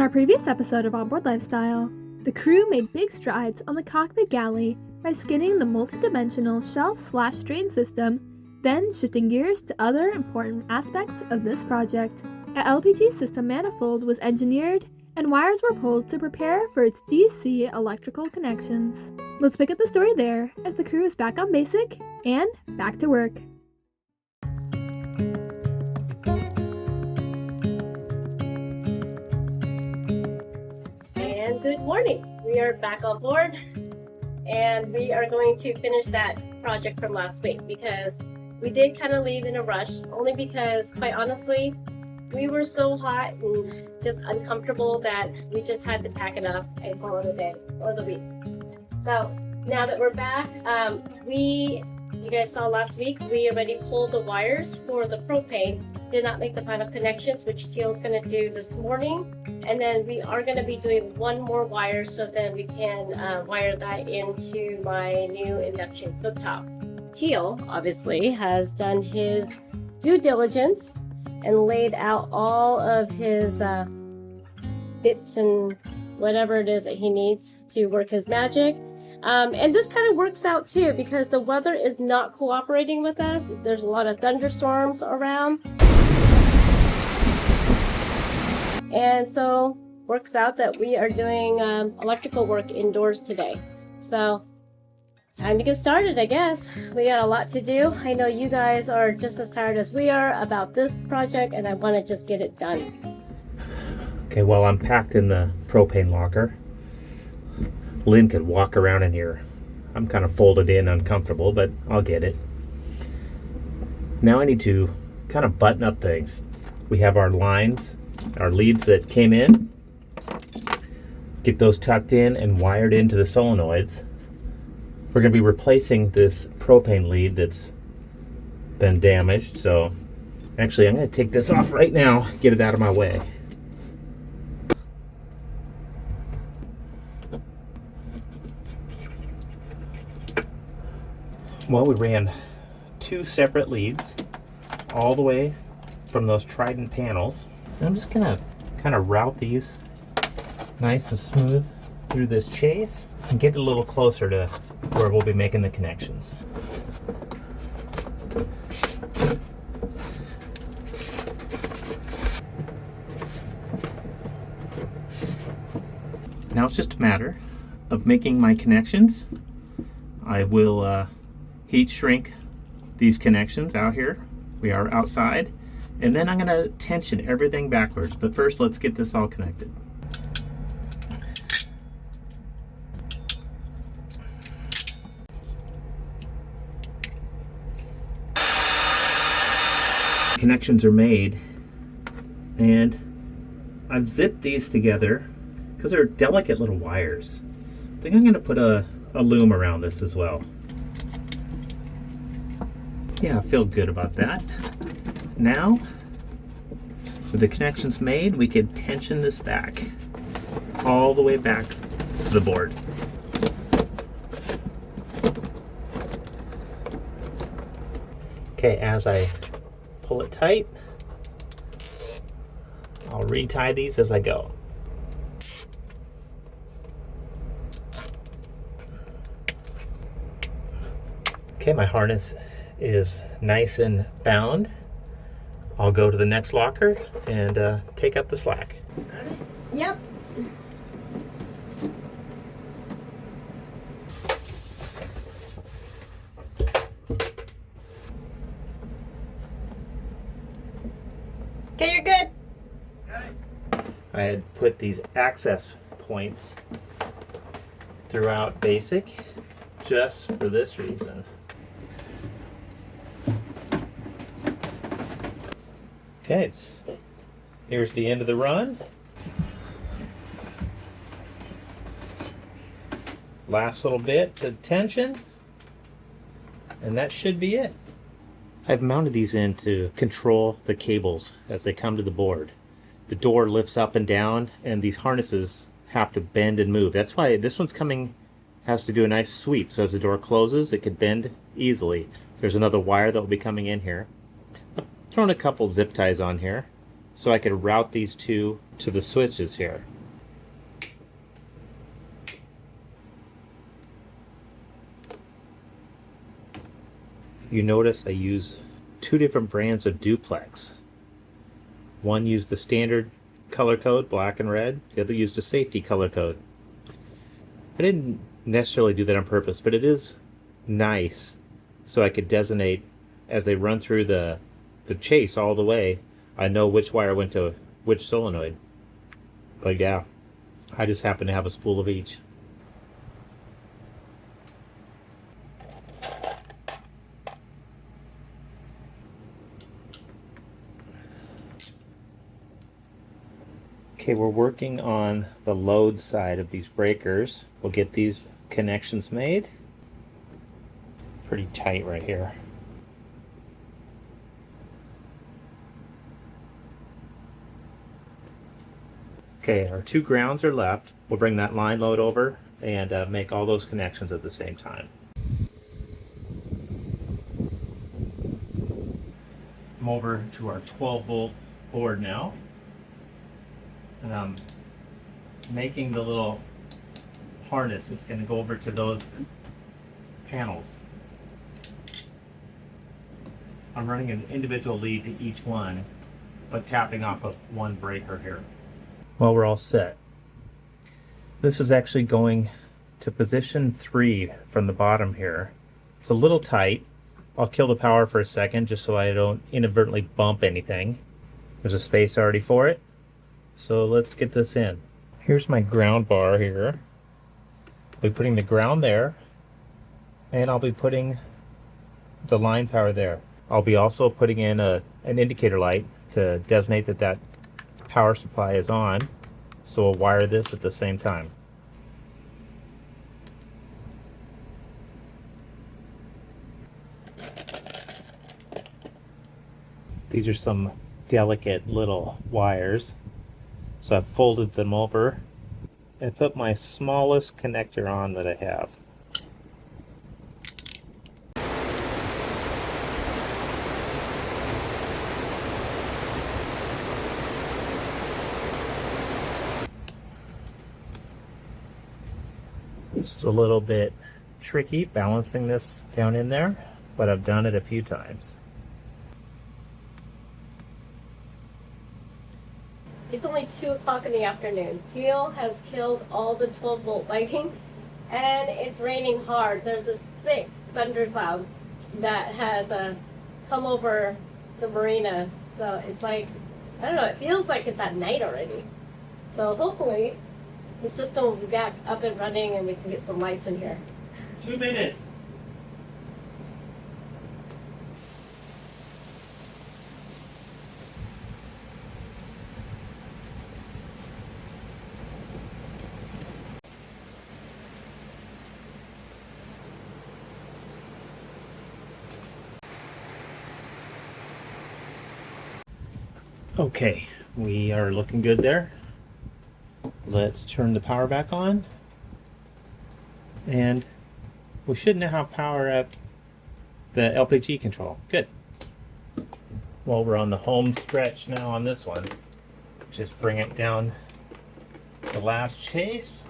In our previous episode of Onboard Lifestyle, the crew made big strides on the cockpit galley by skinning the multi-dimensional shelf/drain system, then shifting gears to other important aspects of this project. An LPG system manifold was engineered and wires were pulled to prepare for its DC electrical connections. Let's pick up the story there as the crew is back on basic and back to work. And good morning. We are back on board and we are going to finish that project from last week because we did kind of leave in a rush, only because quite honestly we were so hot and just uncomfortable that we just had to pack it up and call it a day or the week. So now that we're back, you guys saw last week we already pulled the wires for the propane. Did not make the final connections, which Teal's going to do this morning, and then we are going to be doing one more wire so then we can wire that into my new induction cooktop. Teal obviously has done his due diligence and laid out all of his bits and whatever it is that he needs to work his magic. And this kind of works out too because the weather is not cooperating with us. There's a lot of thunderstorms around. And so works out that we are doing electrical work indoors today. So time to get started, I guess. We got a lot to do. I know you guys are just as tired as we are about this project, and I want to just get it done. Okay, well, I'm packed in the propane locker. Lynn could walk around in here. I'm kind of folded in, uncomfortable, but I'll get it. Now I need to kind of button up things. We have our lines, our leads that came in. Get those tucked in and wired into the solenoids. We're going to be replacing this propane lead that's been damaged. So actually I'm going to take this off right now, get it out of my way. Well, we ran two separate leads all the way from those Trident panels. I'm just gonna kind of route these nice and smooth through this chase and get it a little closer to where we'll be making the connections. Now it's just a matter of making my connections. I will heat shrink these connections out here. We are outside. And then I'm going to tension everything backwards. But first, let's get this all connected. Connections are made. And I've zipped these together because they're delicate little wires. I think I'm going to put a loom around this as well. Yeah, I feel good about that. Now, with the connections made, we can tension this back all the way back to the board. Okay, as I pull it tight, I'll retie these as I go. Okay, my harness is nice and bound. I'll go to the next locker and take up the slack. Yep. Okay, you're good. I had put these access points throughout basic just for this reason. Okay, here's the end of the run. Last little bit to tension, and that should be it. I've mounted these in to control the cables as they come to the board. The door lifts up and down, and these harnesses have to bend and move. That's why this one's has to do a nice sweep, so as the door closes, it could bend easily. There's another wire that will be coming in here. Thrown a couple zip ties on here so I could route these two to the switches here. You notice I use two different brands of duplex. One used the standard color code, black and red. The other used a safety color code. I didn't necessarily do that on purpose, but it is nice so I could designate as they run through the chase all the way. I know which wire went to which solenoid. But yeah, I just happen to have a spool of each. Okay, we're working on the load side of these breakers. We'll get these connections made. Pretty tight right here. Okay, our two grounds are left. We'll bring that line load over and make all those connections at the same time. I'm over to our 12-volt board now. And I'm making the little harness that's going to go over to those panels. I'm running an individual lead to each one, but tapping off of one breaker here. Well, we're all set. This is actually going to position 3 from the bottom here. It's a little tight. I'll kill the power for a second just so I don't inadvertently bump anything. There's a space already for it. So let's get this in. Here's my ground bar here. I'll be putting the ground there, and I'll be putting the line power there. I'll be also putting in an indicator light to designate that power supply is on. So we'll wire this at the same time. These are some delicate little wires. So I've folded them over and put my smallest connector on that I have. This is a little bit tricky balancing this down in there, but I've done it a few times. It's only 2 o'clock in the afternoon. Teal has killed all the 12-volt lighting, and it's raining hard. There's this thick thundercloud that has come over the marina. So it's like, I don't know, it feels like it's at night already. So hopefully the system will be back up and running and we can get some lights in here. 2 minutes. Okay, we are looking good there. Let's turn the power back on. And we should now have power at the LPG control. Good. Well, we're on the home stretch now on this one. Just bring it down the last chase.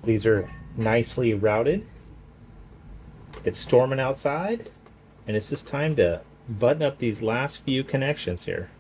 These are nicely routed. It's storming outside, and it's just time to button up these last few connections here.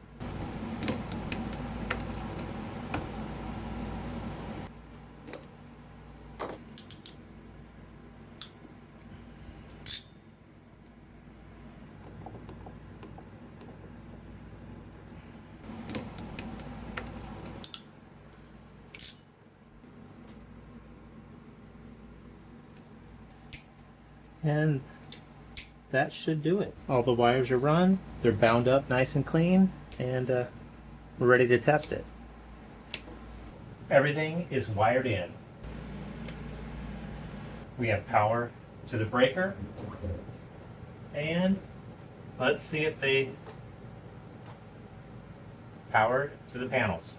And that should do it. All the wires are run, they're bound up nice and clean, and we're ready to test it. Everything is wired in. We have power to the breaker, and let's see if they power to the panels.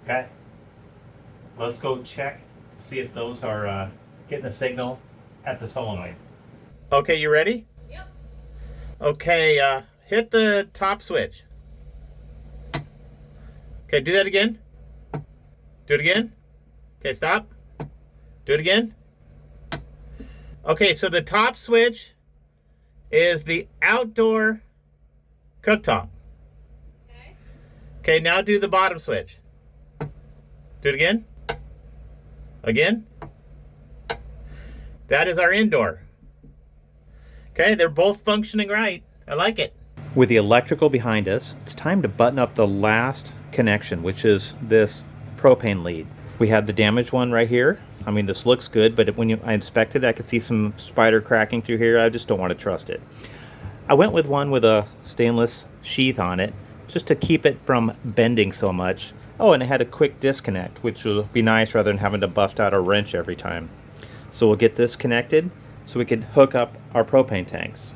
Okay, let's go check to see if those are getting a signal at the solenoid. Okay, you ready? Yep. Okay, hit the top switch. Okay, do that again. Do it again. Okay, stop. Do it again. Okay, so the top switch is the outdoor cooktop. Okay, now do the bottom switch. Do it again. Again. That is our indoor. Okay, they're both functioning right. I like it. With the electrical behind us, it's time to button up the last connection, which is this propane lead. We had the damaged one right here. I mean, this looks good, but when I inspected it, I could see some spider cracking through here. I just don't want to trust it. I went with one with a stainless sheath on it, just to keep it from bending so much. Oh, and it had a quick disconnect, which will be nice rather than having to bust out a wrench every time. So we'll get this connected so we can hook up our propane tanks.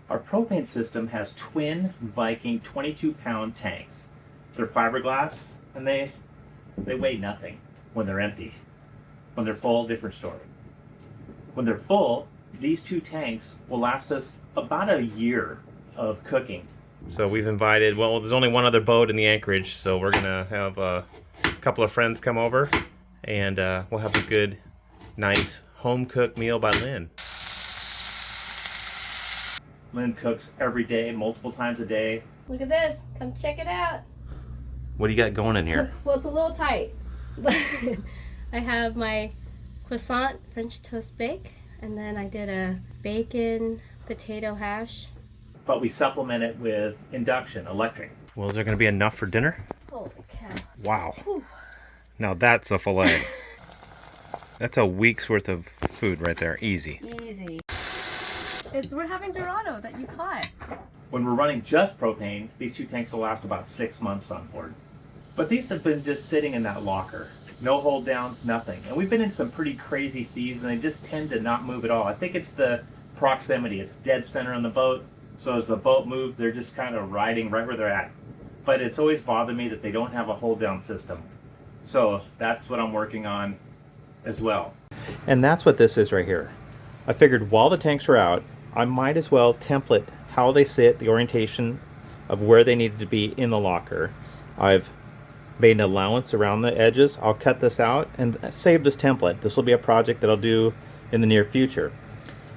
Our propane system has twin Viking 22-pound tanks. They're fiberglass, and they weigh nothing when they're empty. When they're full, different story. When they're full, these two tanks will last us about a year of cooking. So we've invited, well, there's only one other boat in the anchorage, so we're gonna have a couple of friends come over, and we'll have a good, nice home-cooked meal by Lynn. Lynn cooks every day, multiple times a day. Look at this. Come check it out. What do you got going in here? Well, it's a little tight. But I have my croissant French toast bake, and then I did a bacon potato hash. But we supplement it with induction, electric. Well, is there going to be enough for dinner? Holy cow. Wow. Whew. Now that's a fillet. That's a week's worth of food right there. Easy. Easy. We're having Dorado that you caught. When we're running just propane, these two tanks will last about 6 months on board. But these have been just sitting in that locker. No hold downs, nothing. And we've been in some pretty crazy seas, and they just tend to not move at all. I think it's the proximity. It's dead center on the boat. So as the boat moves, they're just kind of riding right where they're at. But it's always bothered me that they don't have a hold down system. So that's what I'm working on as well. And that's what this is right here. I figured while the tanks are out, I might as well template how they sit, the orientation of where they needed to be in the locker. I've made an allowance around the edges. I'll cut this out and save this template. This will be a project that I'll do in the near future.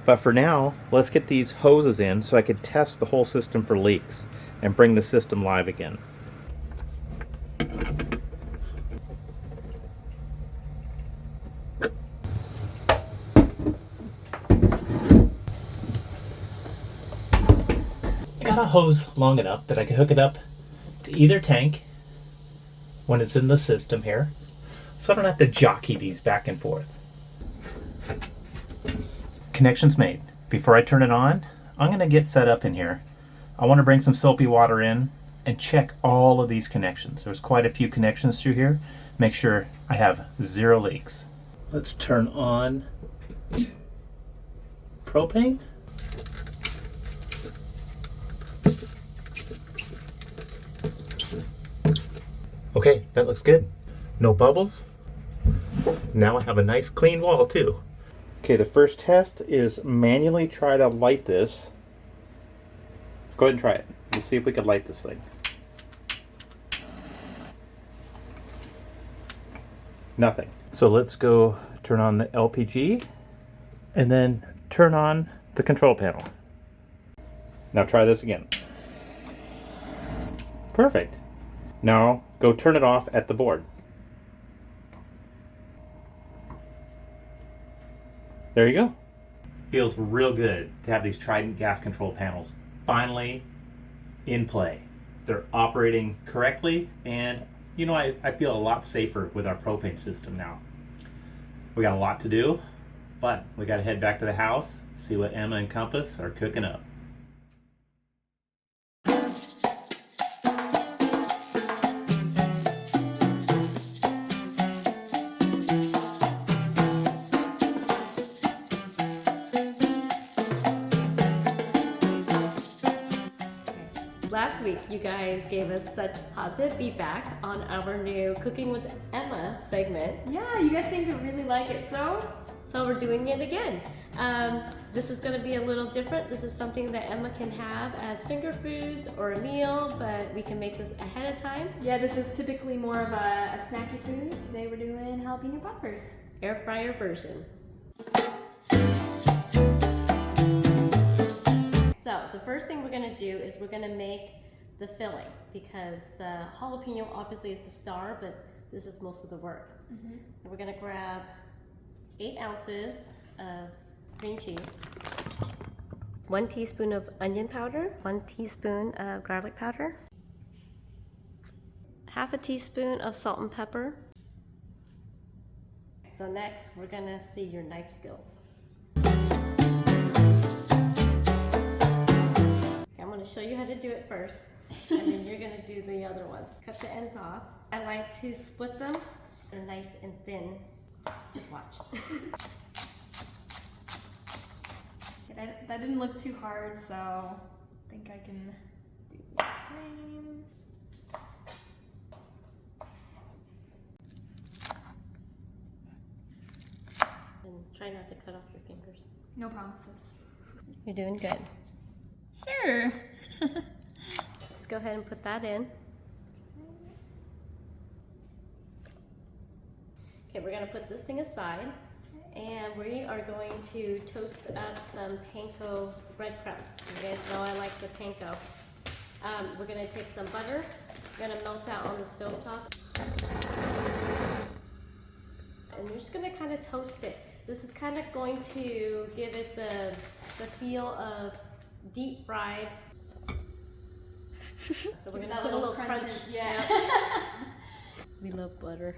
But for now, let's get these hoses in so I could test the whole system for leaks and bring the system live again. I got a hose long enough that I can hook it up to either tank when it's in the system here, so I don't have to jockey these back and forth. Connections made. Before I turn it on, I'm going to get set up in here. I want to bring some soapy water in and check all of these connections. There's quite a few connections through here. Make sure I have 0 leaks. Let's turn on propane. Okay, that looks good. No bubbles. Now I have a nice clean wall too. Okay, the first test is manually try to light this. Let's go ahead and try it. Let's see if we can light this thing. Nothing. So let's go turn on the LPG and then turn on the control panel. Now try this again. Perfect. Now go turn it off at the board. There you go. Feels real good to have these Trident gas control panels finally in play. They're operating correctly, and you know, I feel a lot safer with our propane system now. We got a lot to do, but we got to head back to the house, see what Emma and Compass are cooking up. Last week, you guys gave us such positive feedback on our new Cooking with Emma segment. Yeah, you guys seem to really like it, so we're doing it again. This is going to be a little different. This is something that Emma can have as finger foods or a meal, but we can make this ahead of time. Yeah, this is typically more of a snacky food. Today we're doing jalapeno poppers. Air fryer version. So the first thing we're going to do is we're going to make the filling, because the jalapeno obviously is the star, but this is most of the work. And we're going to grab 8 ounces of cream cheese, 1 teaspoon of onion powder, 1 teaspoon of garlic powder, half a teaspoon of salt and pepper. So next we're going to see your knife skills. I'm going to show you how to do it first, and then you're going to do the other ones. Cut the ends off. I like to split them. They're nice and thin. Just watch. Okay, that didn't look too hard, so I think I can do the same. And try not to cut off your fingers. No promises. You're doing good. Sure. Let's go ahead and put that in. Okay, we're going to put this thing aside, and we are going to toast up some panko breadcrumbs. You guys know I like the panko. We're going to take some butter. We're going to melt that on the stovetop. And we're just going to kind of toast it. This is kind of going to give it the feel of deep fried. So we're going to put a little crunch. Yeah. We love butter.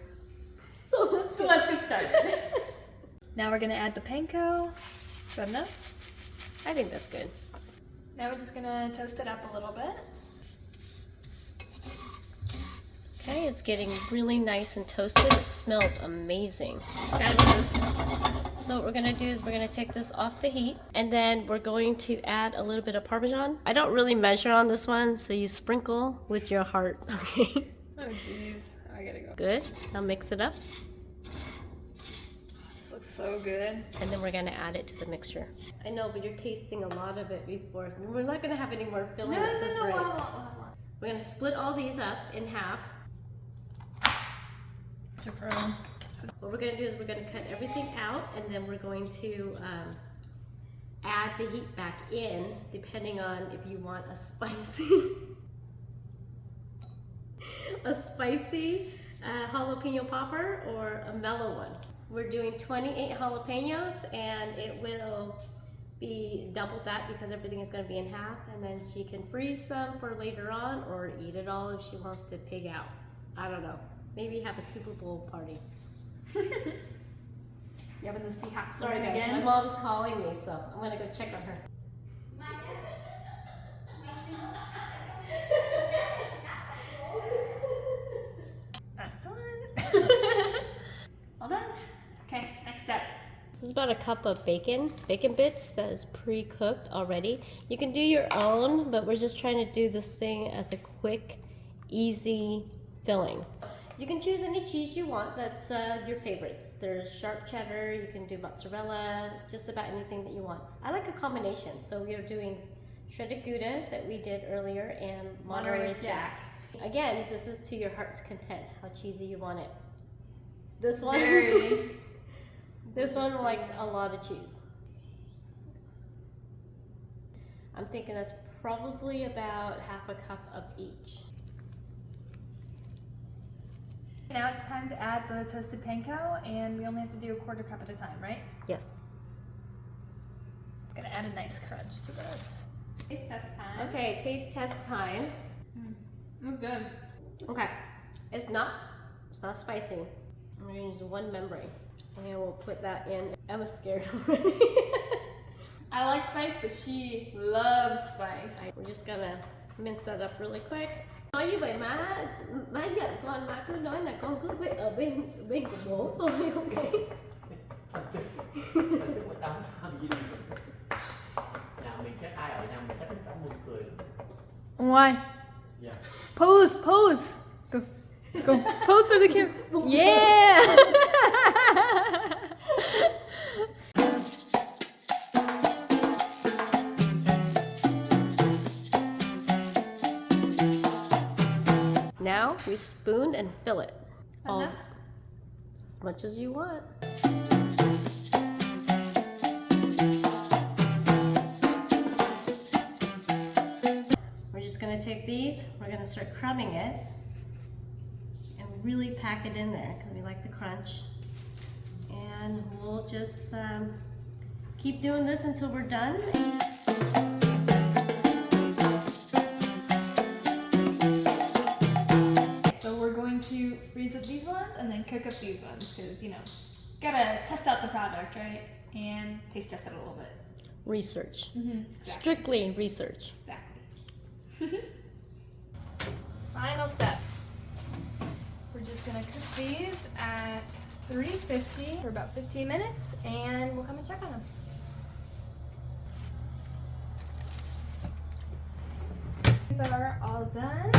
So let's get started. Now we're gonna add the panko. Is that enough? I think that's good. Now we're just gonna toast it up a little bit. Okay, it's getting really nice and toasted. It smells amazing. Fabulous. So what we're gonna do is we're gonna take this off the heat, and then we're going to add a little bit of Parmesan. I don't really measure on this one, so you sprinkle with your heart, okay? Oh jeez, I gotta go. Good, now mix it up. This looks so good. And then we're gonna add it to the mixture. I know, but you're tasting a lot of it before. We're not gonna have any more filling at this rate. We're gonna split all these up in half. What we're gonna do is we're gonna cut everything out, and then we're going to add the heat back in, depending on if you want a spicy jalapeno popper or a mellow one. We're doing 28 jalapenos, and it will be double that because everything is going to be in half, and then she can freeze some for later on or eat it all if she wants to pig out. I don't know. Maybe have a Super Bowl party. You having the Seahawks Sorry guys, again? my mom's calling me, so I'm gonna go check on her. That's done. All done. Okay, next step. This is about a cup of bacon bits that is pre-cooked already. You can do your own, but we're just trying to do this thing as a quick, easy filling. You can choose any cheese you want that's your favorites. There's sharp cheddar, you can do mozzarella, just about anything that you want. I like a combination, so we are doing shredded Gouda that we did earlier and Monterey Jack. Again, this is to your heart's content, how cheesy you want it. This one, this one likes a lot of cheese. I'm thinking that's probably about half a cup of each. Now it's time to add the toasted panko, and we only have to do a quarter cup at a time, right? Yes. It's gonna add a nice crunch to this. Taste test time. Okay, taste test time. It was good. Okay, it's not spicy. I'm gonna use one membrane, and we'll put that in. I was scared already. I like spice, but she loves spice. We're just gonna mince that up really quick. Nói như vậy má giận con, má cứ nói là con cứ ở bên của bố thôi, ok? Why? Yeah. Pose. Go. Pose for the camera. Yeah. Now we spoon and fill it. Enough? As much as you want. We're just gonna take these, we're gonna start crumbing it and really pack it in there because we like the crunch. And we'll just keep doing this until we're done. So we're going to freeze up these ones and then cook up these ones because, you know, gotta test out the product, right? And taste test it a little bit. Research. Exactly. Strictly research. Exactly. Final step. We're just gonna cook these at 350 for about 15 minutes and we'll come and check on them. These are all done.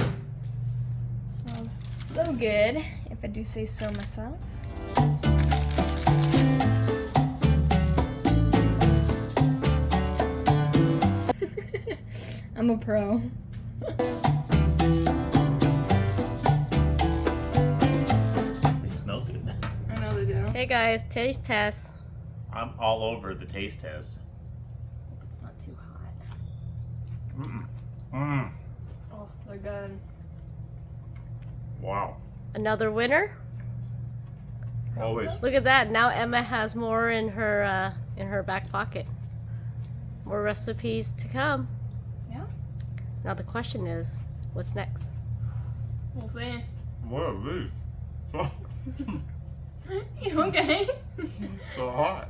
Smells so good, if I do say so myself. I'm a pro. They smell good. I know they do. Okay guys, taste test. I'm all over the taste test. It's not too hot. Mmm. Oh, they're good. Wow. Another winner. Always. Look at that. Now Emma has more in her back pocket. More recipes to come. Yeah. Now the question is, what's next? We'll see. What are these? You okay? So hot.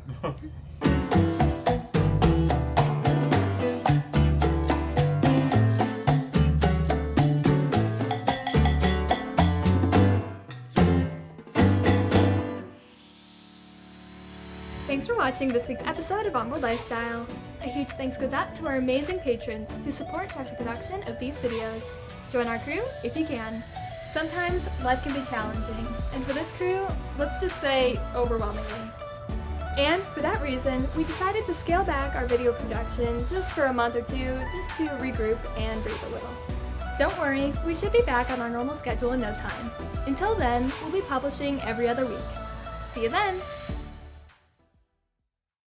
Thanks for watching this week's episode of Onboard Lifestyle. A huge thanks goes out to our amazing patrons who support the production of these videos. Join our crew if you can. Sometimes life can be challenging, and for this crew, let's just say overwhelmingly. And for that reason, we decided to scale back our video production just for a month or two, just to regroup and breathe a little. Don't worry, we should be back on our normal schedule in no time. Until then, we'll be publishing every other week. See you then!